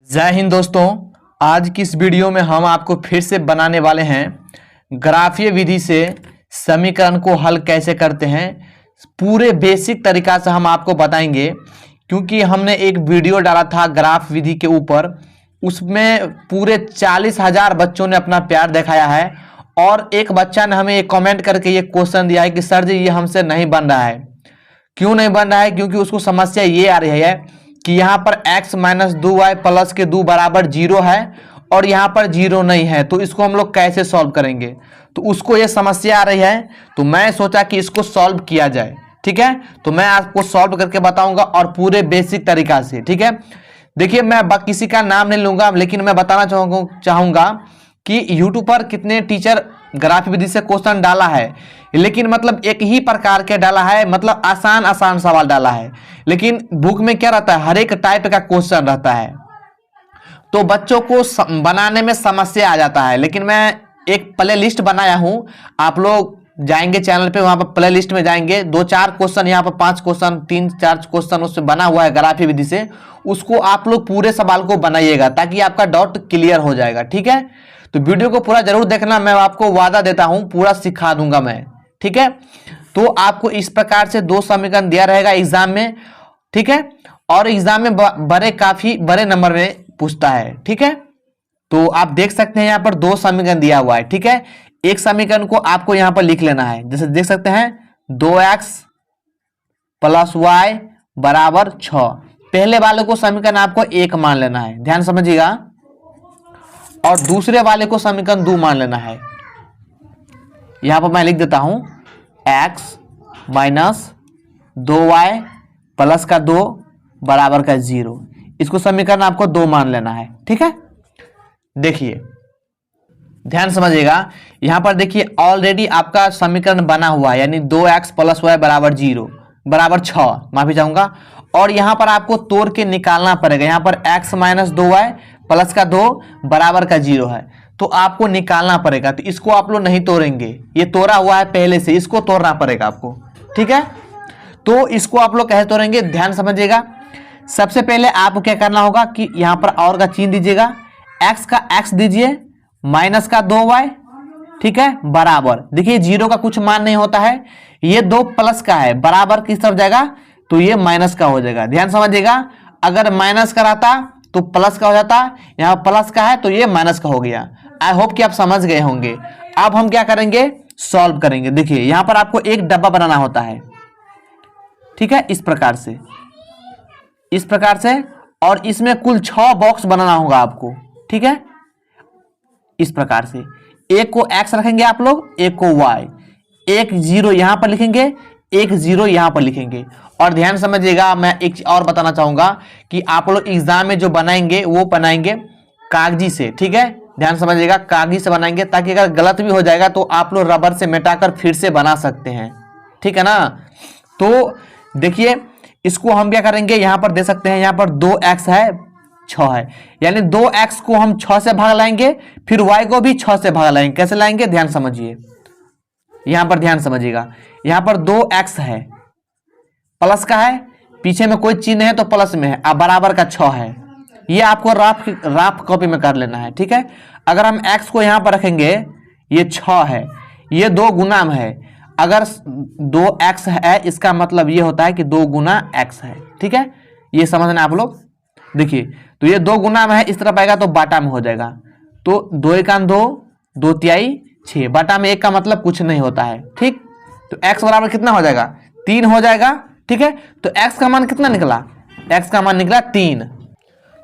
जय हिंद दोस्तों। आज की इस वीडियो में हम आपको फिर से बनाने वाले हैं ग्राफीय विधि से समीकरण को हल कैसे करते हैं। पूरे बेसिक तरीका से हम आपको बताएंगे, क्योंकि हमने एक वीडियो डाला था ग्राफ विधि के ऊपर, उसमें पूरे 40,000 बच्चों ने अपना प्यार दिखाया है। और एक बच्चा ने हमें एक कमेंट करके ये क्वेश्चन दिया है कि सर जी ये हमसे नहीं बन रहा है। क्यों नहीं बन रहा है? क्योंकि उसको समस्या ये आ रही है कि यहाँ पर x माइनस 2y प्लस के 2 बराबर 0 है और यहाँ पर 0 नहीं है, तो इसको हम लोग कैसे सॉल्व करेंगे। तो उसको ये समस्या आ रही है, तो मैं सोचा कि इसको सॉल्व किया जाए। ठीक है, तो मैं आपको सॉल्व करके बताऊंगा और पूरे बेसिक तरीका से। ठीक है, देखिए मैं किसी का नाम नहीं लूंगा, लेकिन मैं बताना चाहूंगा कि यूट्यूब पर कितने टीचर ग्राफ विधि से क्वेश्चन डाला है, लेकिन मतलब एक ही प्रकार के डाला है, मतलब आसान आसान सवाल डाला है। लेकिन बुक में क्या रहता है, हर एक टाइप का क्वेश्चन रहता है, तो बच्चों को बनाने में समस्या आ जाता है। लेकिन मैं एक प्ले लिस्ट बनाया हूं, आप लोग जाएंगे चैनल पे, वहां पर प्ले लिस्ट में जाएंगे, 2-4 क्वेश्चन, यहाँ पर 5 क्वेश्चन, 3-4 क्वेश्चन उससे बना हुआ है ग्राफीय विधि से। उसको आप लोग पूरे सवाल को बनाइएगा ताकि आपका डाउट क्लियर हो जाएगा। ठीक है, तो वीडियो को पूरा जरूर देखना, मैं आपको वादा देता हूं पूरा सिखा दूंगा मैं। ठीक है, तो आपको इस प्रकार से 2 समीकरण दिया रहेगा एग्जाम में। ठीक है, और एग्जाम में काफी बड़े नंबर में पूछता है। ठीक है, तो आप देख सकते हैं यहाँ पर 2 समीकरण दिया हुआ है। ठीक है, एक समीकरण को आपको यहाँ पर लिख लेना है, जैसे देख सकते हैं 2x प्लस y बराबर 6। पहले वाले को समीकरण आपको 1 मान लेना है, ध्यान समझिएगा, और दूसरे वाले को समीकरण 2 मान लेना है। यहां पर मैं लिख देता हूं x माइनस 2y प्लस का 2 बराबर का 0। इसको समीकरण आपको 2 मान लेना है। ठीक है, देखिए ध्यान समझिएगा, यहां पर देखिए ऑलरेडी आपका समीकरण बना हुआ है, यानी 2x प्लस y बराबर 0 बराबर 6, माफी चाहूंगा। और यहां पर आपको तोड़ के निकालना पड़ेगा। यहां पर x माइनस 2y प्लस का 2 बराबर का 0 है, तो आपको निकालना पड़ेगा। तो इसको आप लोग नहीं तोड़ेंगे, ये तोड़ा हुआ है पहले से, इसको तोड़ना पड़ेगा आपको। ठीक है, तो इसको आप लोग कैसे तोड़ेंगे, ध्यान समझिएगा। सबसे पहले आपको क्या करना होगा कि यहां पर और का चिन्ह दीजिएगा, x का x दीजिए, माइनस का 2y, ठीक है, बराबर, देखिए 0 का कुछ मान नहीं होता है, ये 2 प्लस का है, बराबर किस तरफ जाएगा, तो ये माइनस का हो जाएगा। ध्यान समझिएगा, अगर माइनस का रहता तो प्लस का हो जाता, यहाँ प्लस का है तो ये माइनस का हो गया। आई होप कि आप समझ गए होंगे। अब हम क्या करेंगे, सॉल्व करेंगे। देखिए यहां पर आपको एक डब्बा बनाना होता है, ठीक है, इस प्रकार से, और इसमें कुल 6 बॉक्स बनाना होगा आपको। ठीक है, इस प्रकार से, एक को x रखेंगे आप लोग, एक को y, एक 0 यहां पर लिखेंगे, एक 0 यहां पर लिखेंगे। और ध्यान समझिएगा, मैं एक और बताना चाहूंगा कि आप लोग एग्जाम में जो बनाएंगे वो बनाएंगे कागजी से। ठीक है, ध्यान समझिएगा, कागजी से बनाएंगे, ताकि अगर गलत भी हो जाएगा तो आप लोग रबर से मिटाकर फिर से बना सकते हैं। ठीक है ना, तो देखिए इसको हम क्या करेंगे, यहां पर दे सकते हैं, यहां पर 2x है, 6 है, यानी 2x को हम 6 से भाग लाएंगे, फिर y को भी 6 से भाग लाएंगे। कैसे लाएंगे, ध्यान समझिए, यहां पर ध्यान समझिएगा, यहां पर 2x है, प्लस का है, पीछे में कोई चिन्ह है तो प्लस में है, अब बराबर का 6 है। ये आपको राफ कॉपी में कर लेना है। ठीक है, अगर हम x को यहां पर रखेंगे, ये 6 है, ये 2 गुना में है, अगर 2x है इसका मतलब ये होता है कि 2 गुना x है। ठीक है, ये समझना आप लोग। देखिए तो ये 2 गुना में है, इस तरफ आएगा तो बाटा में हो जाएगा, तो 2 एकान 2, 2 तिहाई 6, बाटा में 1 का मतलब कुछ नहीं होता है। ठीक, तो x बराबर कितना हो जाएगा, 3 हो जाएगा। ठीक है, तो x का मान कितना निकला, x का मान निकला 3,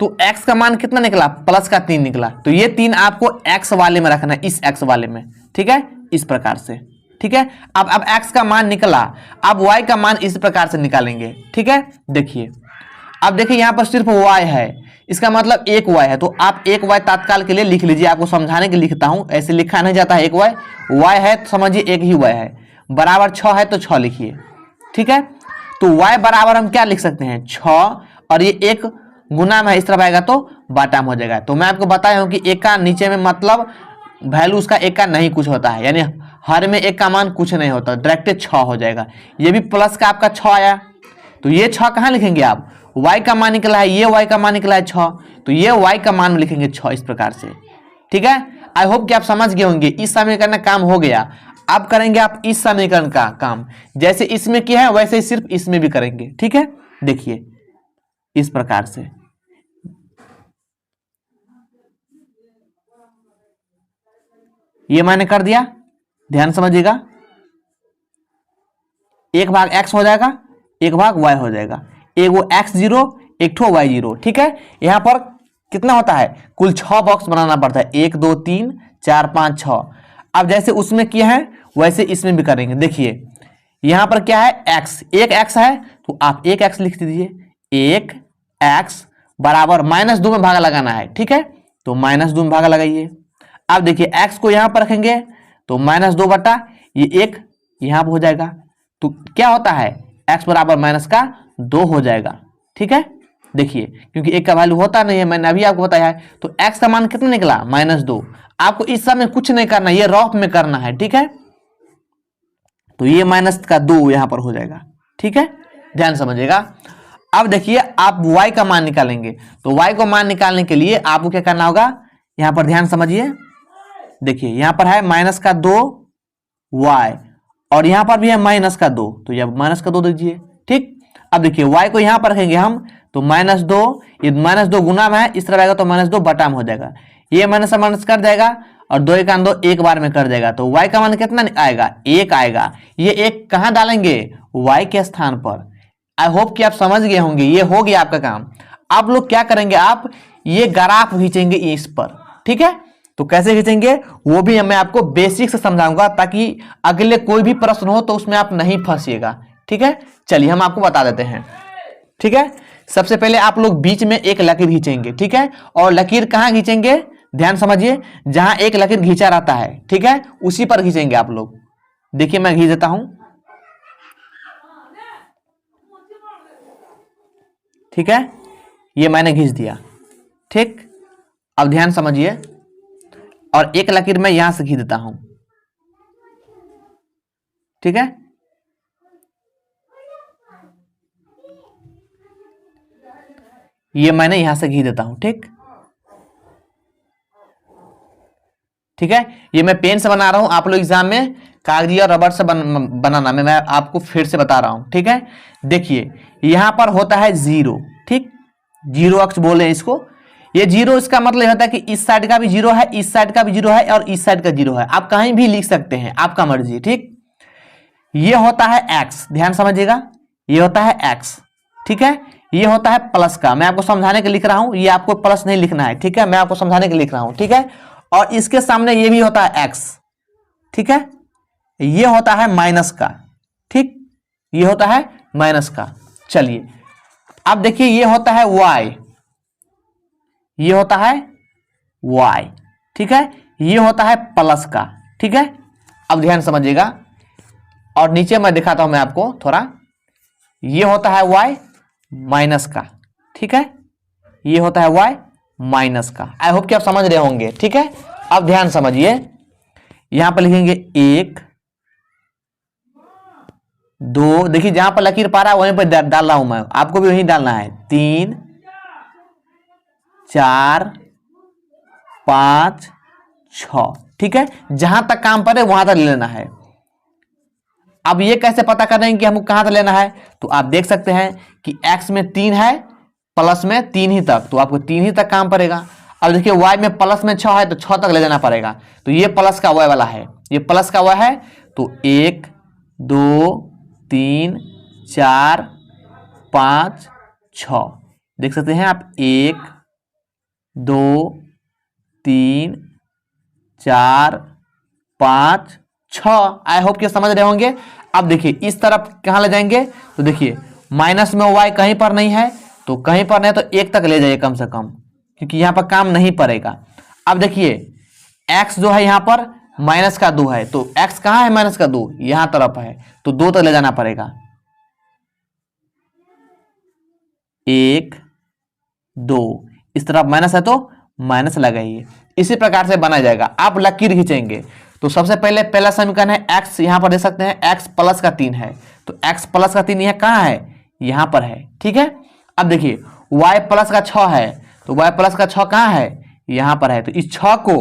तो x का मान कितना निकला, प्लस का 3 निकला। तो ये 3 आपको x वाले में रखना है, इस x वाले में। ठीक है, इस प्रकार से। ठीक है, अब x का मान निकला, अब y का मान इस प्रकार से निकालेंगे। ठीक है, देखिए अब देखिए यहां पर सिर्फ y है, इसका मतलब 1 y है, तो आप 1 y तत्काल के लिए लिख लीजिए, आपको समझाने के लिए लिखता हूं, ऐसे लिखा नहीं जाता है। 1 y है तो समझिए 1 ही y है, बराबर 6 है तो 6 लिखिए। ठीक है, तो y बराबर हम क्या लिख सकते हैं, 6, और ये 1 गुना में इस तरफ आएगा तो बाटा में हो जाएगा। तो मैं आपको बताया हूं कि 1 का नीचे में मतलब वैल्यू उसका 1 का नहीं कुछ होता है, यानी हर में 1 का मान कुछ नहीं होता, डायरेक्ट 6 हो जाएगा। ये भी प्लस का आपका 6 आया, तो ये 6 कहाँ लिखेंगे आप, y का मान निकला है, ये y का मान निकला है 6, तो ये y का मान लिखेंगे 6 इस प्रकार से। ठीक है, आई होप कि आप समझ गए होंगे। इस समीकरण का काम हो गया। अब करेंगे आप इस समीकरण का काम, जैसे इसमें किया है वैसे ही सिर्फ इसमें भी करेंगे। ठीक है, देखिए इस प्रकार से ये मैंने कर दिया, ध्यान समझिएगा। एक भाग x हो जाएगा, एक भाग y हो जाएगा, एक वो x0 एक ठो y0। ठीक है, यहां पर कितना होता है, कुल 6 बॉक्स बनाना पड़ता है, 1 2 3 4 5 6। अब जैसे उसमें किया है वैसे इसमें भी करेंगे। देखिए यहां पर क्या है, x, एक x है तो आप एक x लिख दीजिए, एक x बराबर -2 में भागा लगाना है। ठीक है, तो -2 में भागा लगाइए। अब देखिए x को यहां पर रखेंगे तो -2 बटा ये एक यहां पर हो जाएगा, तो क्या होता है x बराबर -2 हो जाएगा। ठीक है, देखिए क्योंकि एक का वैल्यू होता नहीं है, मैंने अभी आपको बताया है, तो x का मान कितना निकला -2। आपको इस समय कुछ नहीं करना, ये रफ में करना है। ठीक है, तो ये -2 यहां पर हो जाएगा। ठीक है, ध्यान समझिएगा। अब देखिए आप y का मान निकालेंगे, तो y को मान निकालने के लिए आपको क्या करना होगा, यहां पर ध्यान समझिए। देखिए यहां पर है -2y और यहां पर भी है -2, तो ये -2 दीजिए। ठीक, अब देखिए y को यहां पर रखेंगे हम, तो -2, ये -2 गुना में है, इस तरह आएगा तो -2 बटा में हो जाएगा, ये माइनस से माइनस कर जाएगा और 2 1 2 एक बार में कर जाएगा, तो y का मान कितना आएगा, 1 आएगा। ये 1 कहां डालेंगे, y के स्थान पर। आई होप कि आप समझ गए होंगे, ये हो गया आपका काम। आप लोग क्या करेंगे, आप ये ग्राफ खींचेंगे इस पर। ठीक है, तो कैसे खींचेंगे वो भी मैं आपको बेसिक से समझाऊंगा, ताकि अगले कोई भी प्रश्न हो तो उसमें आप नहीं फंसिएगा। ठीक है, चलिए हम आपको बता देते हैं। ठीक है, सबसे पहले आप लोग बीच में एक लकीर खींचेंगे। ठीक है, और लकीर कहां खींचेंगे, ध्यान समझिए, जहां एक लकीर खींचा रहता है, ठीक है, उसी पर खींचेंगे आप लोग। देखिए मैं खींच देता हूं। ठीक है, ये मैंने खींच दिया। ठीक, अब ध्यान समझिए, और एक लकीर मैं यहां से खींच देता हूं। ठीक है, ये मैंने यहां से खींच देता हूं। ठीक, ठीक है, ये मैं पेन से बना रहा हूं, आप लोग एग्जाम में कागजी और रबर से बनाना मैं आपको फिर से बता रहा हूं। ठीक है, देखिए यहां पर होता है 0। ठीक, 0 अक्ष बोले हैं इसको। ये 0 इसका मतलब होता है कि इस साइड का भी 0 है, इस साइड का भी 0 है और इस साइड का 0 है। आप कहीं भी लिख सकते हैं, आपका मर्जी। ठीक, ये होता है x, ध्यान समझिएगा, ये होता है x। ठीक है, ये होता है प्लस का, मैं आपको समझाने के लिख रहा हूं, ये आपको प्लस नहीं लिखना है। ठीक है, मैं आपको समझाने के लिख रहा हूं। ठीक है, और इसके सामने ये भी होता है x। ठीक है, ये होता है माइनस का। ठीक, ये होता है माइनस का। चलिए अब देखिए ये होता है y, ये होता है y। ठीक है, ये होता है प्लस का। ठीक है, अब ध्यान समझिएगा, और नीचे मैं दिखाता हूं मैं आपको थोड़ा, ये होता है y माइनस का। ठीक है, ये होता है y माइनस का। आई होप कि आप समझ रहे होंगे। ठीक है, अब ध्यान समझिए, यहां पर लिखेंगे 1 2, देखिए जहां पर लकीर पा रहा है वहीं पर डाल रहा हूं मैं, आपको भी वहीं डालना है, 3 4 5 6। ठीक है, जहां तक काम पड़े वहां तक ले लेना है। अब ये कैसे पता करेंगे कि हमको कहां तक लेना है, तो आप देख सकते हैं कि x में 3 है, प्लस में 3 ही तक, तो आपको 3 ही तक काम पड़ेगा। अब देखिए y में प्लस में 6 है, तो 6 तक ले जाना पड़ेगा, तो ये प्लस का y वाला है, ये प्लस का y है, तो 1 2 3 4 5 6 देख सकते हैं आप, 1 2 3 4 5 6। आई होप कि समझ रहे होंगे। अब देखिए इस तरफ कहां ले जाएंगे, तो देखिए माइनस में y कहीं पर नहीं है, तो कहीं पर नहीं तो 1 तक ले जाइए कम से कम, क्योंकि यहां पर काम नहीं पड़ेगा। अब देखिए x जो है यहां पर -2 है, तो x कहां है, -2 यहां तरफ है, तो 2 तक ले जाना पड़ेगा, 1 2, इस तरफ माइनस है तो माइनस लगाइए। इसी प्रकार से बना जाएगा। आप लकीर खींचेंगे, तो सबसे पहले पहला समीकरण है x, यहां पर देख सकते हैं x प्लस का 3 है, तो x प्लस का 3 यह कहां है, यहां पर है। ठीक है, अब देखिए y प्लस का 6 है, तो y प्लस का 6 कहाँ है, यहाँ पर है। तो इस 6 को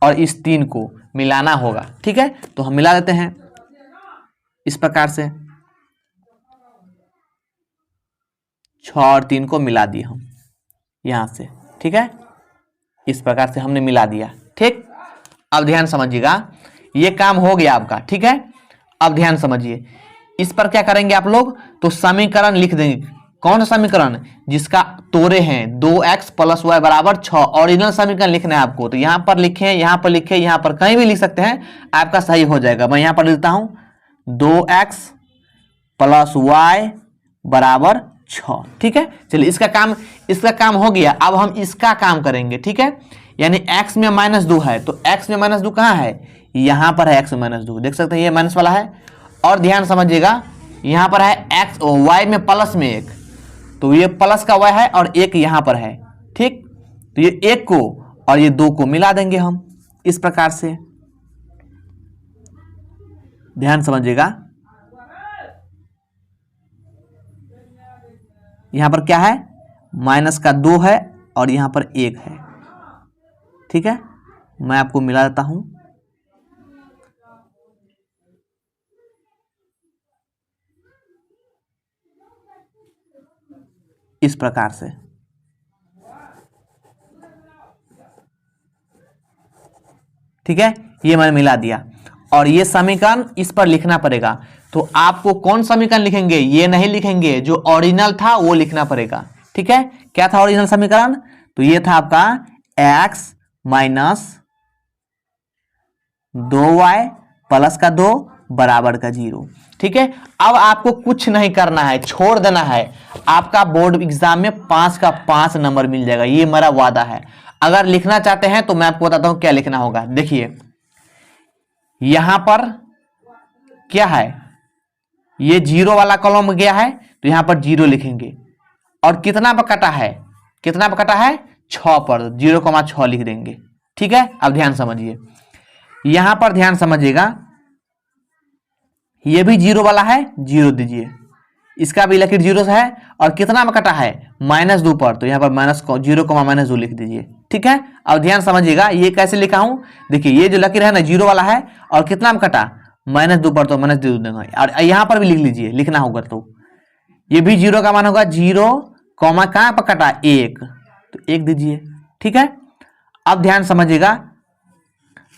और इस 3 को मिलाना होगा, ठीक है। तो हम मिला देते हैं इस प्रकार से, 6 और 3 को मिला दिए हम यहाँ से, ठीक है। इस प्रकार से हमने मिला दिया, ठीक। अब ध्यान समझिएगा, ये काम हो गया आपका, ठीक है। अब ध्यान समझिए, इस पर क्या करेंगे आप लोग, तो समीकरण लिख देंगे। कौन सा समीकरण, जिसका तोड़े हैं 2x प्लस वाई बराबर 6, ओरिजिनल समीकरण लिखना है आपको। तो यहाँ पर लिखे, यहाँ पर लिखे, यहाँ पर कहीं भी लिख सकते हैं, आपका सही हो जाएगा। मैं यहाँ पर लिखता हूँ 2x प्लस वाई बराबर 6, ठीक है। चलिए इसका काम हो गया। अब हम इसका काम करेंगे, ठीक है। यानी x में -2 है, तो x में -2 कहाँ है, यहाँ पर है x में -2, देख सकते हैं ये माइनस वाला है। और ध्यान समझिएगा, यहाँ पर है x y में प्लस में 1, तो ये प्लस का y है और 1 यहाँ पर है, ठीक। तो ये 1 को और ये 2 को मिला देंगे हम इस प्रकार से, ध्यान समझिएगा। यहाँ पर क्या है, माइनस का 2 है और यहाँ पर 1 है, ठीक है। मैं आपको मिला देता हूं, इस प्रकार से, ठीक है। ये मैंने मिला दिया और ये समीकरण इस पर लिखना पड़ेगा। तो आपको कौन समीकरण लिखेंगे, ये नहीं लिखेंगे, जो ओरिजिनल था वो लिखना पड़ेगा, ठीक है। क्या था ओरिजिनल समीकरण, तो ये था आपका x माइनस 2y प्लस का 2 बराबर का 0, ठीक है। अब आपको कुछ नहीं करना है, छोड़ देना है। आपका बोर्ड एग्जाम में 5 का 5 नंबर मिल जाएगा, ये मेरा वादा है। अगर लिखना चाहते हैं तो मैं आपको बताता हूं क्या लिखना होगा। देखिए यहां पर क्या है, ये 0 वाला कॉलम गया है, तो यहां पर 0 लिखेंगे। और कितना पर कटा है, कितना पर कटा है, 6 पर, 0,6 लिख देंगे, ठीक है। अब ध्यान समझिए, यहां पर ध्यान समझिएगा, ये भी 0 वाला है, 0 दीजिए, इसका भी लकीर 0 से है। और कितना में कटा है, -2 पर, तो यहाँ पर -0,-2 लिख दीजिए, ठीक है। अब ध्यान समझिएगा, ये कैसे लिखा हूं, देखिए ये जो लकीर है ना 0 वाला है, और कितना में कटा, -2 पर, तो -2 देंगे। और यहाँ पर भी लिख लीजिए, लिखना होगा, तो ये भी 0 का मान होगा, 0, कहाँ पर कटा, 1, तो 1 दीजिए, ठीक है। अब ध्यान समझिएगा,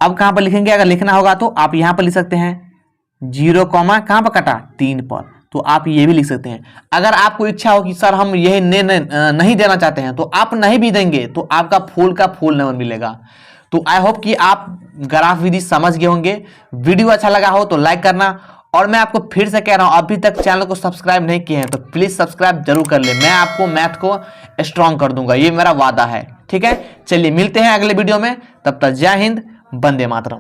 अब कहां पर लिखेंगे, अगर लिखना होगा तो आप यहां पर लिख सकते हैं 0, कहां पर कटा, 3 पर, तो आप ये भी लिख सकते हैं। अगर आपको इच्छा हो कि सर हम यही नहीं देना चाहते हैं, तो आप नहीं भी देंगे तो आपका फुल का फुल नंबर मिलेगा। तो आई होप कि आप ग्राफ विधि समझ गए होंगे। वीडियो अच्छा लगा हो तो लाइक करना, और मैं आपको फिर से कह रहा हूं, अभी तक चैनल को सब्सक्राइब नहीं किए हैं तो प्लीज सब्सक्राइब जरूर कर ले। मैं आपको मैथ को स्ट्रॉन्ग कर दूंगा, ये मेरा वादा है, ठीक है। चलिए मिलते हैं अगले वीडियो में, तब तक जय हिंद, वंदे मातरम।